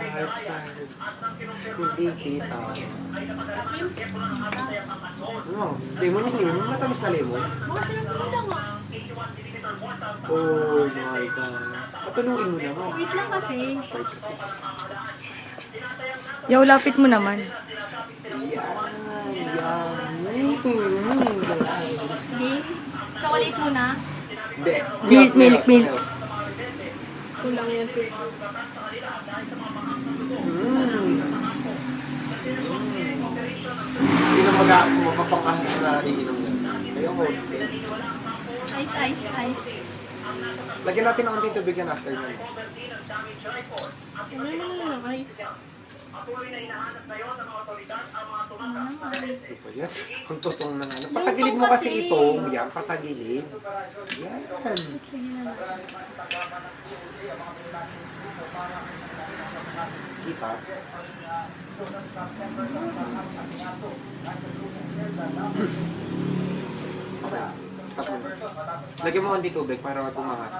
Hearts fire. Hindi kita. Ano? Lemon yung lemon. Matamis na lemon. Mga silang lang ah. Oh my God. Patuluin mo naman. Wait lang kasi. Sprite kasi. Yaw, lapit mo naman. Yan. Game. Chocolate muna. Hindi. Milk. Kulang yan. Sino mapapangkahas na iinom yan? Ayoko. Ice. Lagyan natin ng konting tubig yan after nun. Ano mo na lang, ice. Ano ba yan? Ang totong na ano. Patagilid mo kasi ito. Yan, patagilid. Yan. Kita. Okay. Stop mo. Lagyan mo konting tubig para bumangat.